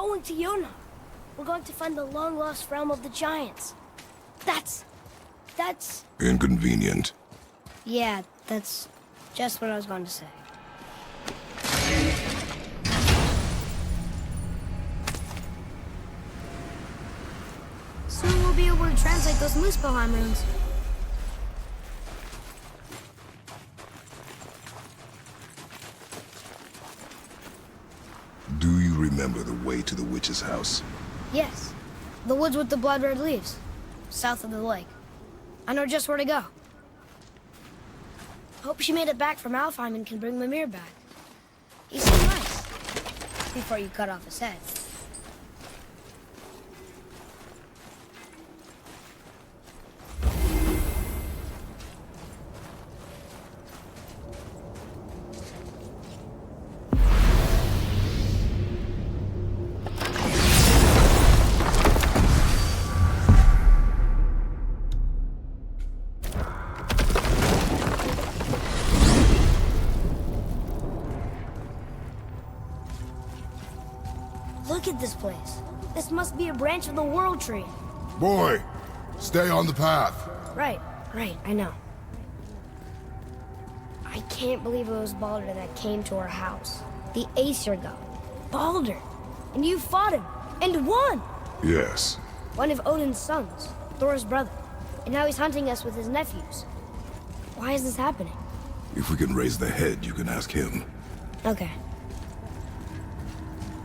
going to Jötunheim. We're going to find the long-lost realm of the giants. That's... Inconvenient. Yeah, that's just what I was going to say. Soon we'll be able to translate those Muspelheim runes. Do you remember the way to the witch's house? Yes. The woods with the blood-red leaves. South of the lake. I know just where to go. Hope she made it back from Alfheim and can bring Mimir back. He seemed nice. Before you cut off his head. Look at this place. This must be a branch of the World Tree. Boy, stay on the path. Right, I know. I can't believe it was Baldur that came to our house. The Aesir god. Baldur! And you fought him, and won! Yes. One of Odin's sons, Thor's brother. And now he's hunting us with his nephews. Why is this happening? If we can raise the head, you can ask him. Okay.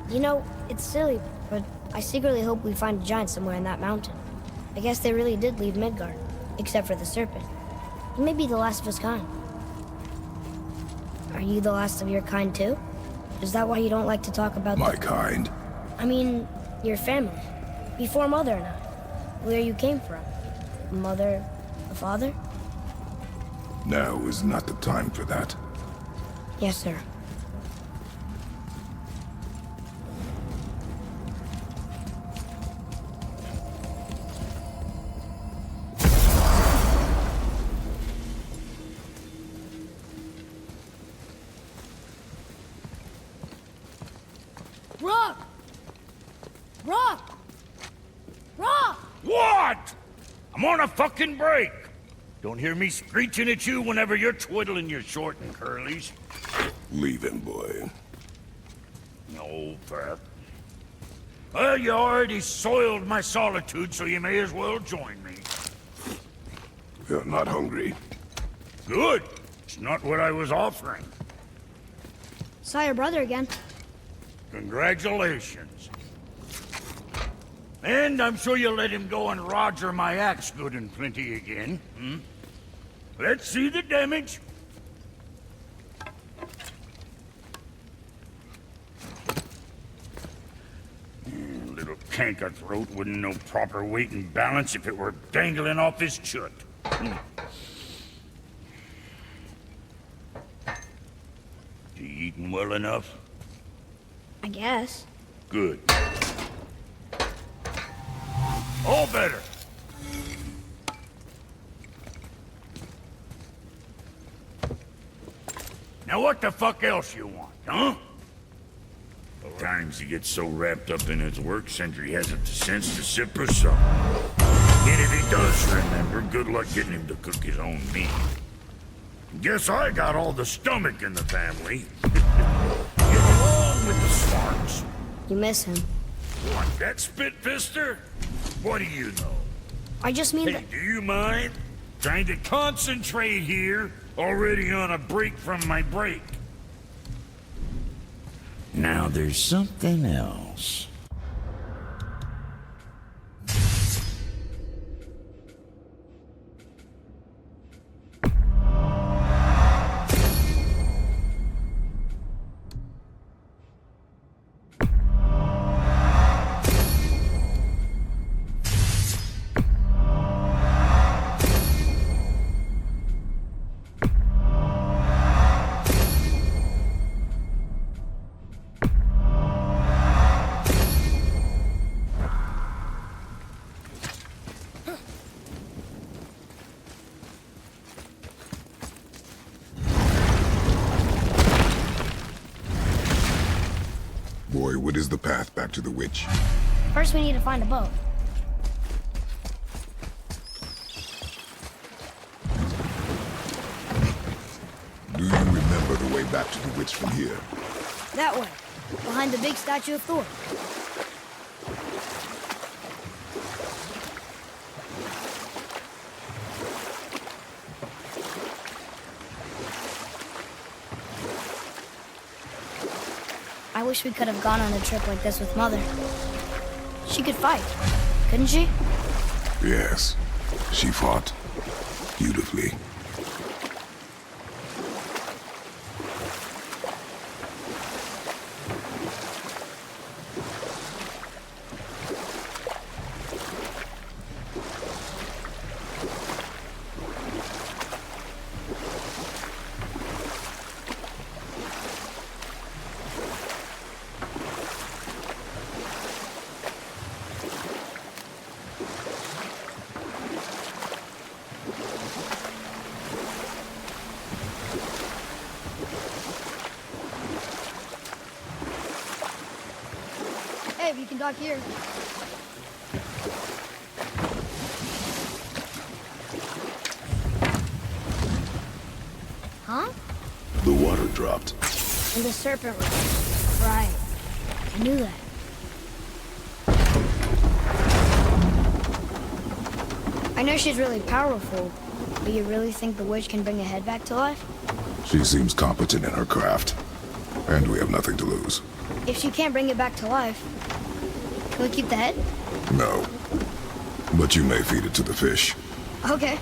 You know, it's silly, but I secretly hope we find a giant somewhere in that mountain. I guess they really did leave Midgard, except for the serpent. He may be the last of his kind. Are you the last of your kind too? Is that why you don't like to talk about My kind? I mean, your family. Before Mother and I. Where you came from. Mother, a father? Now is not the time for that. Yes, sir. Rock! Rock! Rock! What? I'm on a fucking break. Don't hear me screeching at you whenever you're twiddling your short and curlies. Leave him, boy. No, Pep. Well, you already soiled my solitude, so you may as well join me. You're not hungry. Good. It's not what I was offering. Saw your brother again. Congratulations. And I'm sure you'll let him go and Roger my axe good and plenty again, hmm? Let's see the damage. Little canker throat wouldn't know proper weight and balance if it were dangling off his chut. You eating well enough? I guess. Good. All better. Now what the fuck else you want, huh? Times he gets so wrapped up in his work, Sentry hasn't the sense to sip or something. And if he does remember, good luck getting him to cook his own meat. Guess I got all the stomach in the family. Get along with the smarts. You miss him. What, that spit-fister? What do you know? I just mean Hey, that... do you mind? Trying to concentrate here, already on a break from my break. Now there's something else. what is the path back to the witch? First, we need to find a boat. Do you remember the way back to the witch from here? That way, behind the big statue of Thor. I wish we could have gone on a trip like this with Mother. She could fight, couldn't she? Yes. She fought beautifully. Hey, we can dock here. Huh? The water dropped. And the serpent was right. I knew that. I know she's really powerful, but you really think the witch can bring a head back to life? She seems competent in her craft. And we have nothing to lose. If she can't bring it back to life, can we keep the head? No. But you may feed it to the fish. Okay.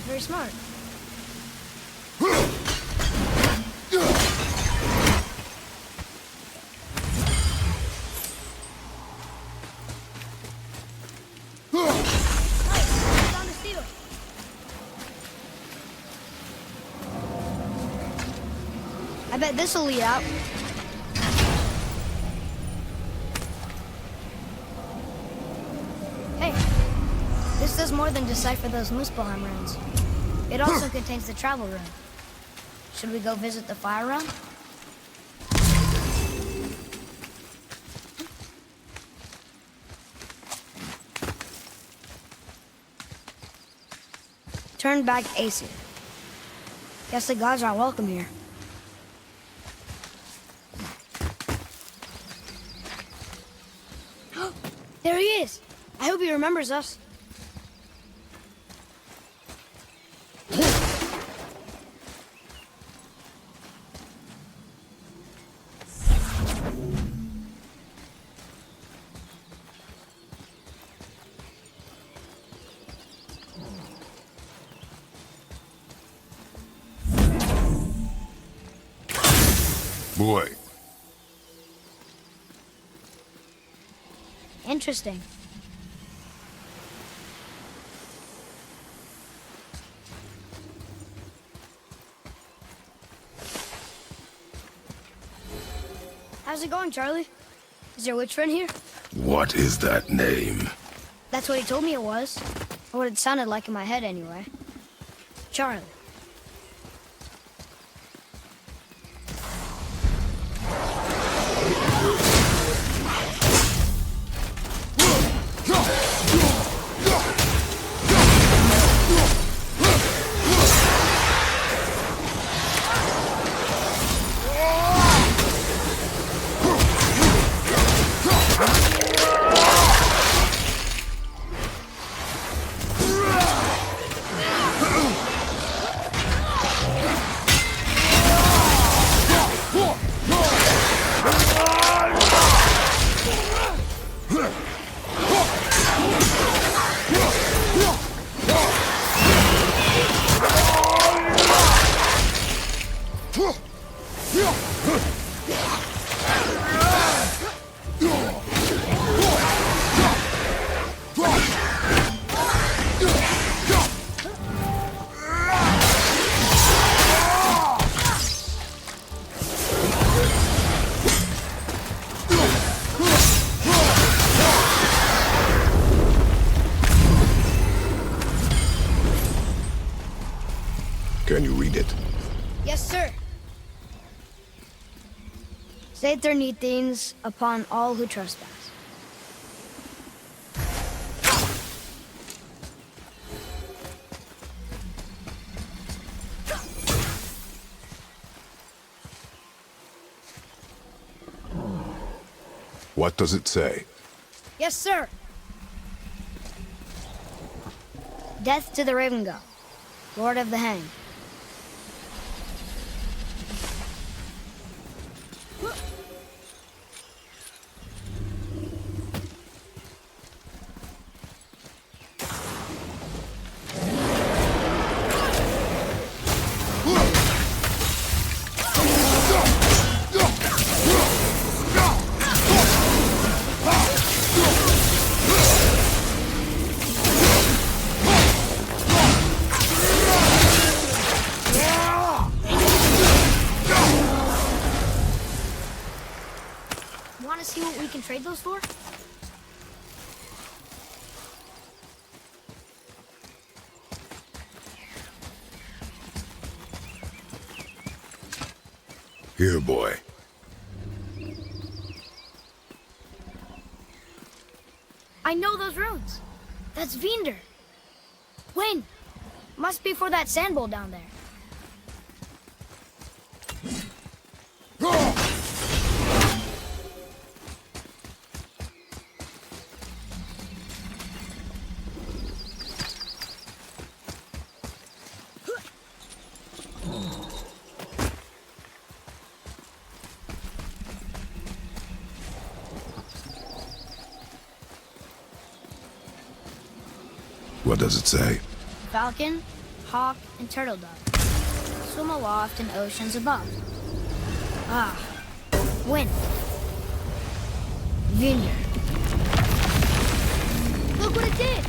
Very smart. Found a seal. I bet this'll lead out. Hey, this does more than decipher those Muspelheim runes. It also contains the travel rune. Should we go visit the fire realm? Turn back Aesir. Guess the gods aren't welcome here. There he is! I hope he remembers us. Boy. Interesting. How's it going, Charlie? Is your witch friend here? What is that name? That's what he told me it was. Or what it sounded like in my head, anyway. Charlie. Can you read it? Yes, sir. Sater things upon all who trespass. What does it say? Yes, sir. Death to the Raven God, Lord of the Hang. Want to see what we can trade those for? Here, boy. I know those runes. That's Vinder. When? Must be for that sand bowl down there. What does it say? Falcon, hawk, and turtle dove swim aloft in oceans above. Ah, wind. Vinder. Look what it did!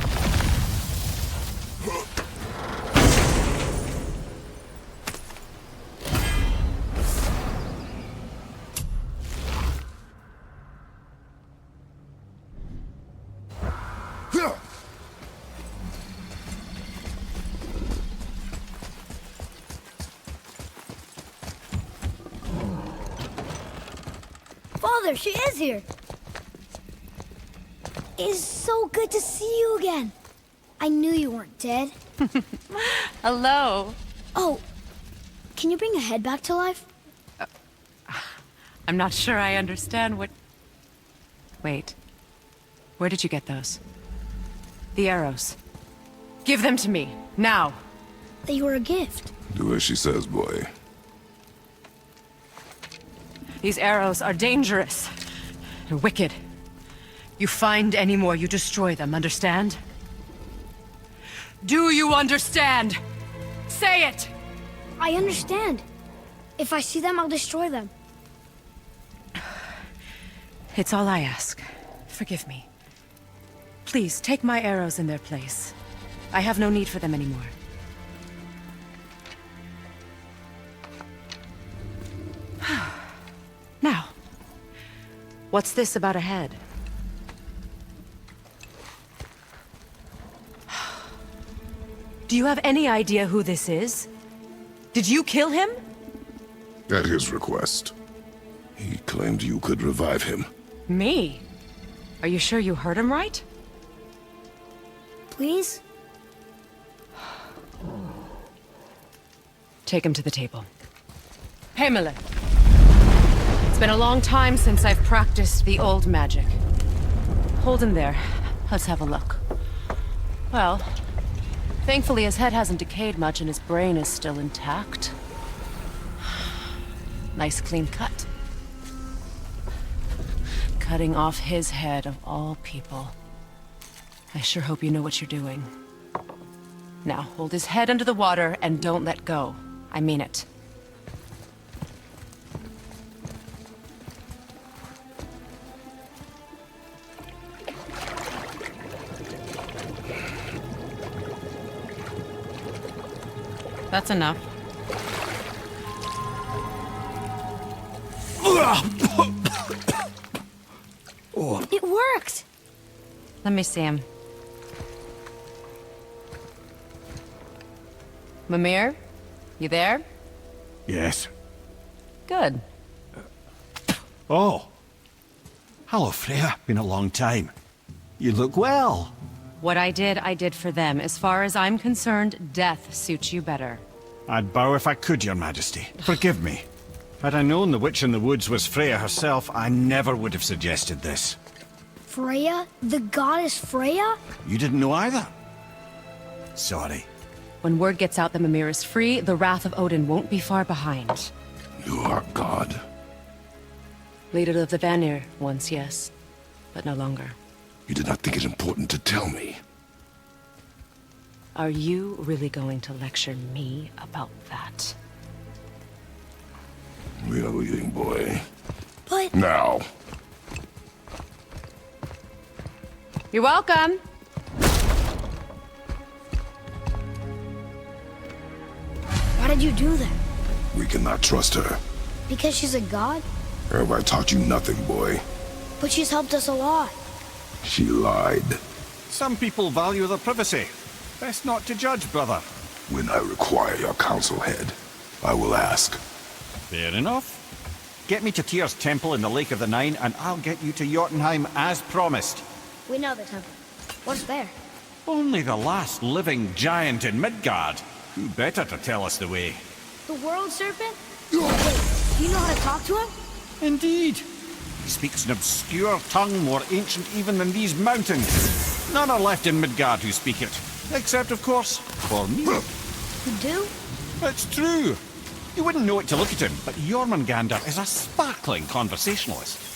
Father, she is here! It is so good to see you again. I knew you weren't dead. Hello. Oh, can you bring a head back to life? I'm not sure I understand what... Wait. Where did you get those? The arrows. Give them to me, now. They were a gift. Do as she says, boy. These arrows are dangerous and wicked. You find any more, you destroy them, understand? Do you understand? Say it! I understand. If I see them, I'll destroy them. It's all I ask. Forgive me. Please, take my arrows in their place. I have no need for them anymore. Now, what's this about a head? Do you have any idea who this is? Did you kill him? At his request. He claimed you could revive him. Me? Are you sure you heard him right? Please? Take him to the table. Pamela. It's been a long time since I've practiced the old magic. Hold him there. Let's have a look. Well, thankfully his head hasn't decayed much and his brain is still intact. Nice clean cut. Cutting off his head of all people. I sure hope you know what you're doing. Now, hold his head under the water and don't let go. I mean it. That's enough. It worked! Let me see him. Mimir, You there? Yes. Good. Oh. Hello, Freya. Been a long time. You look well. What I did for them. As far as I'm concerned, death suits you better. I'd bow if I could, Your Majesty. Forgive me. Had I known the witch in the woods was Freya herself, I never would have suggested this. Freya? The goddess Freya? You didn't know either? Sorry. When word gets out that Mimir is free, the wrath of Odin won't be far behind. You are God. Leader of the Vanir, once, yes. But no longer. You did not think it important to tell me. Are you really going to lecture me about that? We are leaving, boy. But... Now. You're welcome! Why did you do that? We cannot trust her. Because she's a god? Have I taught you nothing, boy? But she's helped us a lot. She lied. Some people value their privacy. Best not to judge, brother. When I require your council head, I will ask. Fair enough. Get me to Tyr's temple in the Lake of the Nine, and I'll get you to Jötunheim as promised. We know the temple. What's there? Only the last living giant in Midgard. Who better to tell us the way? The World Serpent? Wait, do you know how to talk to him? Indeed. He speaks an obscure tongue more ancient even than these mountains. None are left in Midgard who speak it. Except, of course, for me. You do? It's true. You wouldn't know it to look at him, but Jormungandr is a sparkling conversationalist.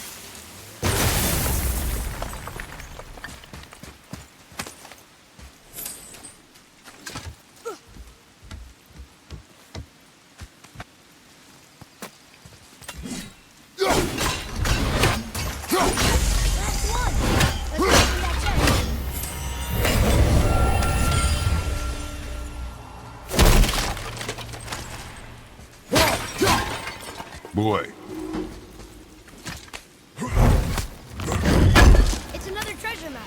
Boy. It's another treasure map.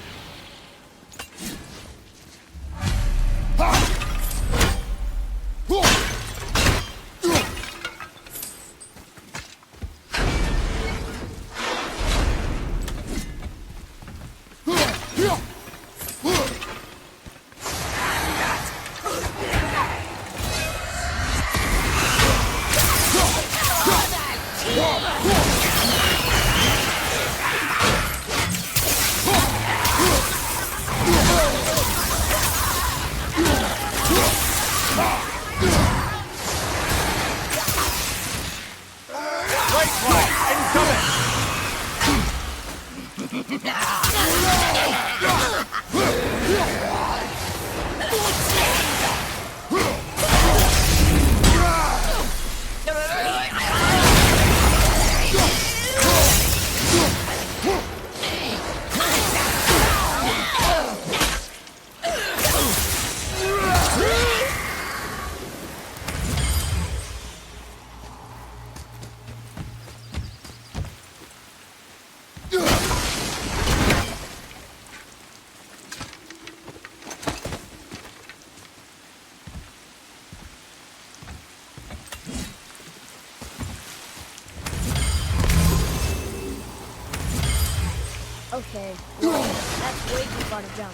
Okay, well, that's way too far to jump.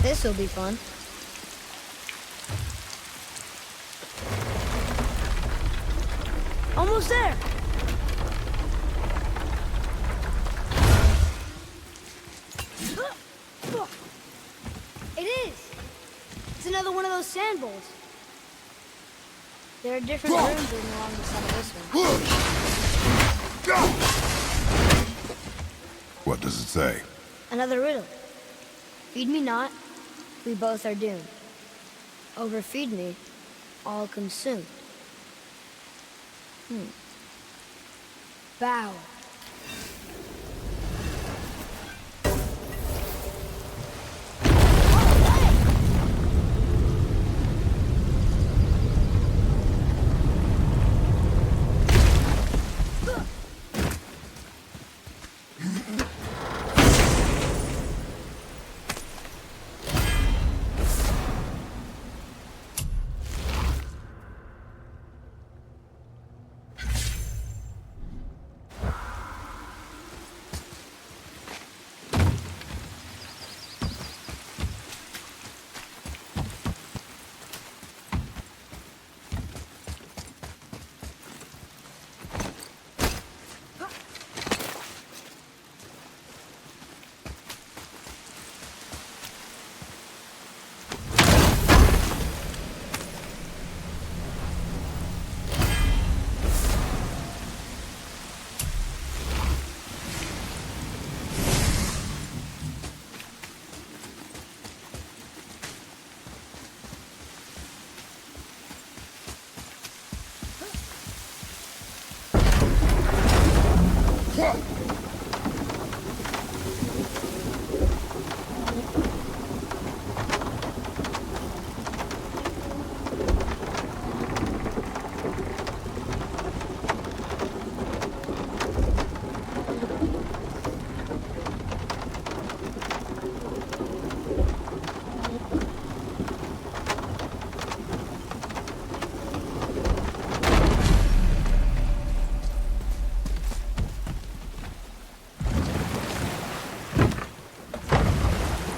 This'll be fun. Almost there! It is! It's another one of those sand bowls. There are different rooms running along the side of this one. What does it say? Another riddle. Feed me not, we both are doomed. Overfeed me, all consumed. Bow.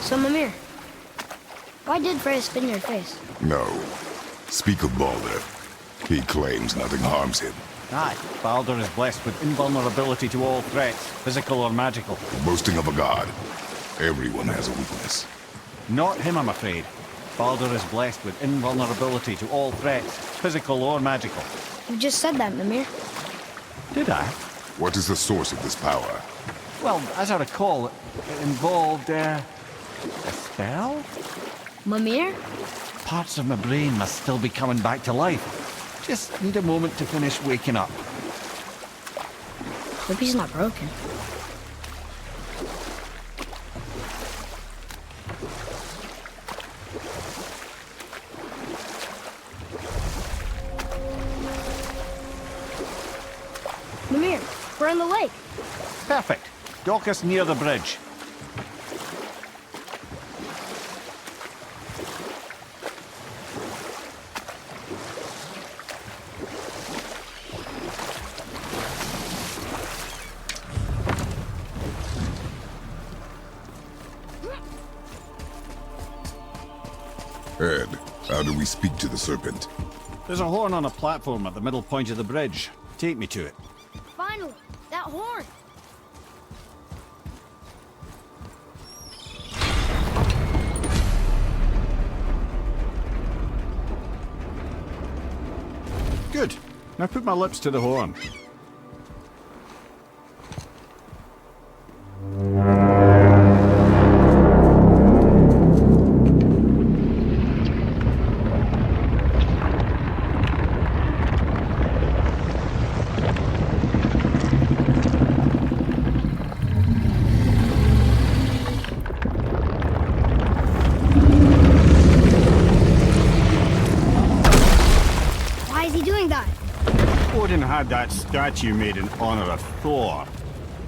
So, Mimir, why did Freya spin your face? No. Speak of Baldur. He claims nothing harms him. Aye, Baldur is blessed with invulnerability to all threats, physical or magical. Boasting of a god. Everyone has a weakness. Not him, I'm afraid. Baldur is blessed with invulnerability to all threats, physical or magical. You just said that, Mimir. Did I? What is the source of this power? Well, as I recall, it involved, a spell? Mimir? Parts of my brain must still be coming back to life. Just need a moment to finish waking up. Hope he's not broken. Mimir, we're in the lake. Perfect. Dock us near the bridge. Ed, how do we speak to the Serpent? There's a horn on a platform at the middle point of the bridge. Take me to it. Finally, that horn. Good. Now put my lips to the horn. Why is he doing that? Odin had that statue made in honor of Thor.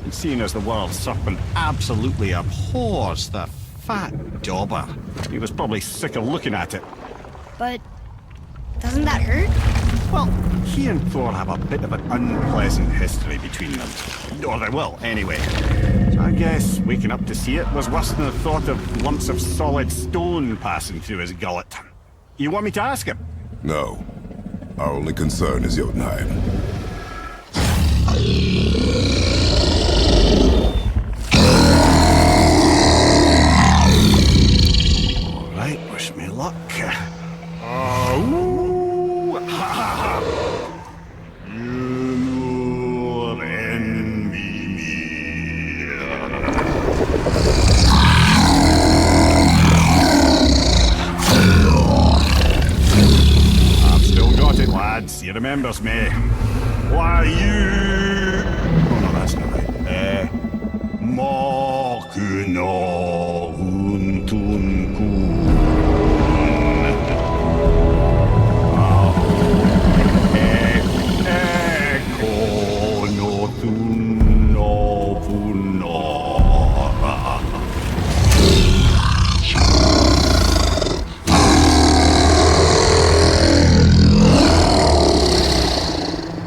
And seeing as the World Serpent absolutely abhors the fat dauber, he was probably sick of looking at it. But doesn't that hurt? Well, he and Thor have a bit of an unpleasant history between them. Or they will, anyway. So I guess waking up to see it was worse than the thought of lumps of solid stone passing through his gullet. You want me to ask him? No. Our only concern is Jötunheim. All right, wish me luck. Oh, ha ha ha! You envy me. I've still got it, lads. He remembers me. Why you? Oh no, that's not right. Makuna huntunkun.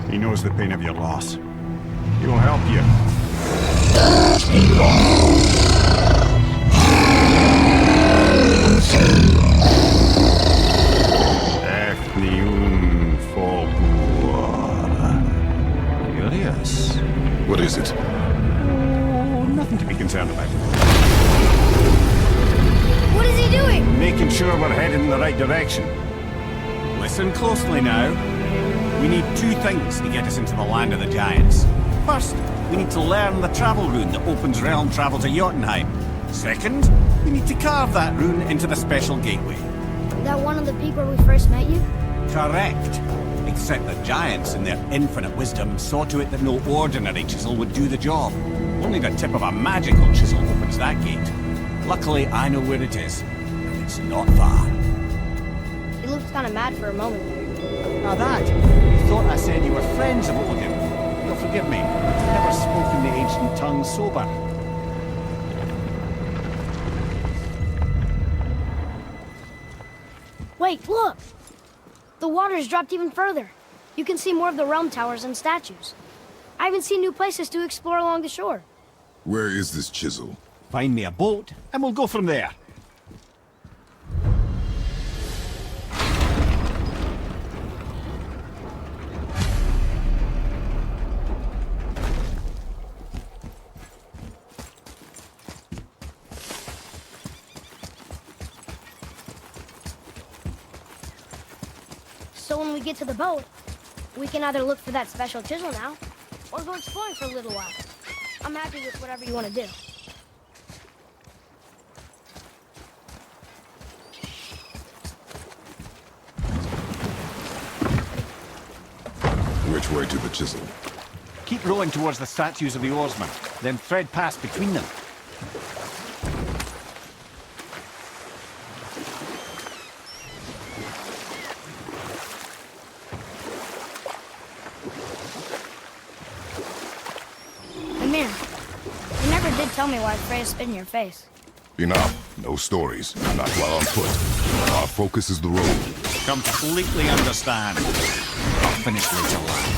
He knows the pain of your loss. He will help you. Curious. What is it? Oh, nothing to be concerned about. What is he doing? Making sure we're heading in the right direction. Listen closely now. We need two things to get us into the land of the giants. First, we need to learn the travel rune that opens realm travel to Jötunheim. Second, we need to carve that rune into the special gateway. That one of the peak where we first met you? Correct. Except the giants, in their infinite wisdom, saw to it that no ordinary chisel would do the job. Only the tip of a magical chisel opens that gate. Luckily, I know where it is. It's not far. He looked kind of mad for a moment there. Now that, you thought I said you were friends of Odin. You'll forgive me. I've never spoken the ancient tongue sober. Wait, look! The water's dropped even further. You can see more of the realm towers and statues. I even see new places to explore along the shore. Where is this chisel? Find me a boat, and we'll go from there. So when we get to the boat, we can either look for that special chisel now, or go exploring for a little while. I'm happy with whatever you want to do. Which way to the chisel? Keep rowing towards the statues of the oarsmen, then thread past between them. Mimir, you never did tell me why Freya spit in your face. Enough. No stories. Not while on foot. Our focus is the road. Completely understand. I'll finish later, lad.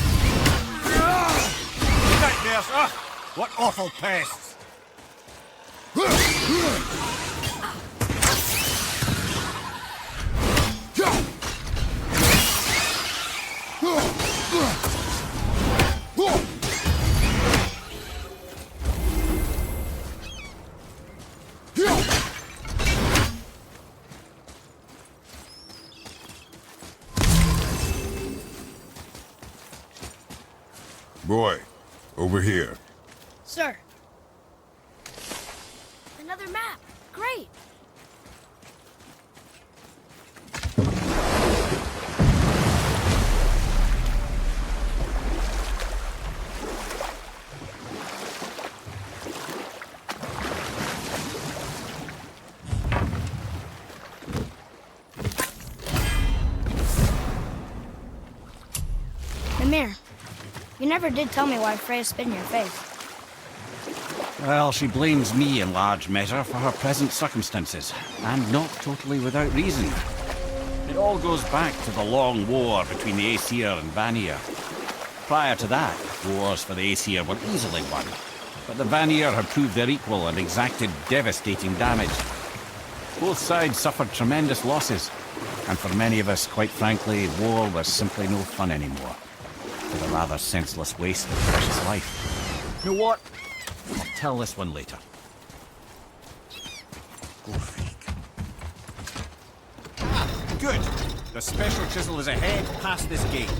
Nightmares! Ugh! What awful pests! Boy, over here. Sir. Another map. Great. Mimir, you never did tell me why Freya spit in your face. Well, she blames me in large measure for her present circumstances, and not totally without reason. It all goes back to the long war between the Aesir and Vanir. Prior to that, wars for the Aesir were easily won, but the Vanir had proved their equal and exacted devastating damage. Both sides suffered tremendous losses, and for many of us, quite frankly, war was simply no fun anymore. It was a rather senseless waste of precious life. You know what? I'll tell this one later. Go freak. Ah, good. The special chisel is ahead, past this gate.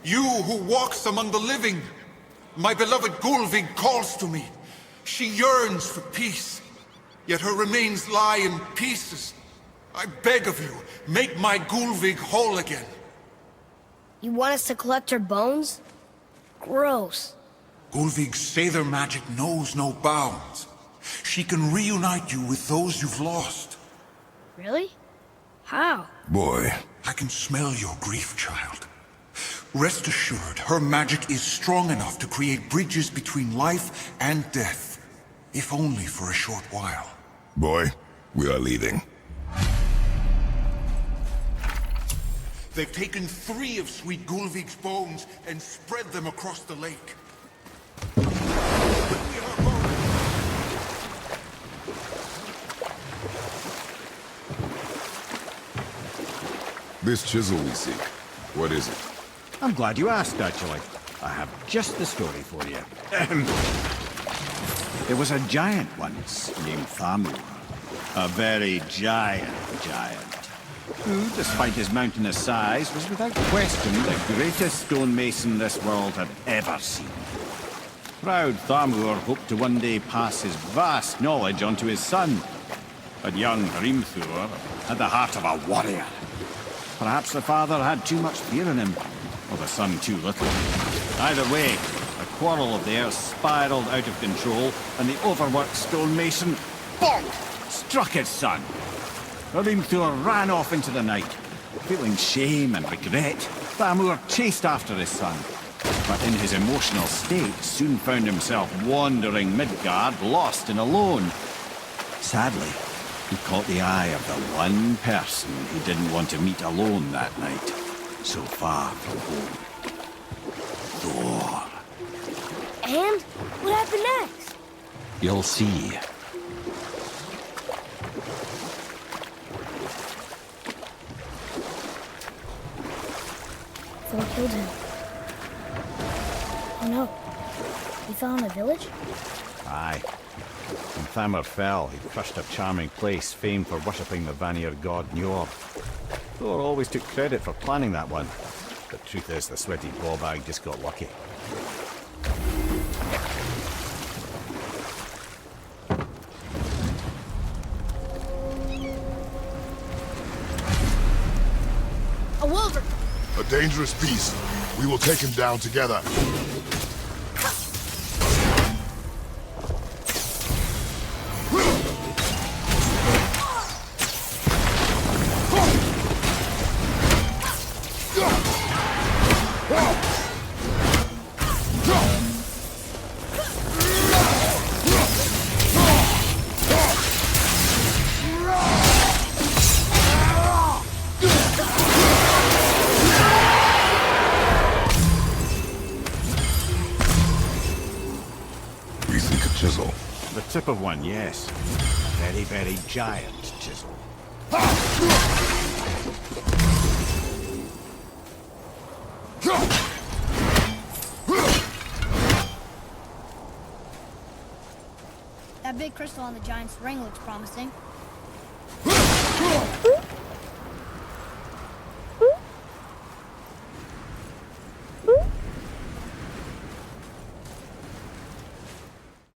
You who walks among the living, my beloved Gulvig calls to me. She yearns for peace, yet her remains lie in pieces. I beg of you, make my Gulvig whole again. You want us to collect her bones? Gross. Gulvig's Sather magic knows no bounds. She can reunite you with those you've lost. Really? How? Boy, I can smell your grief, child. Rest assured, her magic is strong enough to create bridges between life and death, if only for a short while. boy, we are leaving. They've taken 3 of Sweet Gulvig's bones and spread them across the lake. Bring me her bones. This chisel we seek, what is it? I'm glad you asked, actually. I have just the story for you. There was a giant once named Thamur. A very giant, who, despite his mountainous size, was without question the greatest stonemason this world had ever seen. Proud Thamur hoped to one day pass his vast knowledge on to his son. But young Hrimthur had the heart of a warrior. Perhaps the father had too much fear in him, or the son too little. Either way, a quarrel of theirs spiraled out of control, and the overworked stonemason, bonk, struck his son. Hrimthur ran off into the night. Feeling shame and regret, Thamur chased after his son, but in his emotional state soon found himself wandering Midgard, lost and alone. Sadly, he caught the eye of the one person he didn't want to meet alone that night, so far from home. Thor. And? What happened next? You'll see. Thor killed him. Oh no. He fell in a village? Aye. When Thamur fell, he crushed a charming place famed for worshipping the Vanir god Njord. Thor always took credit for planning that one. The truth is, the sweaty ballbag just got lucky. A wolver! A dangerous beast. We will take him down together. Chisel. The tip of one, yes. A very, very giant chisel. That big crystal on the giant's ring looks promising.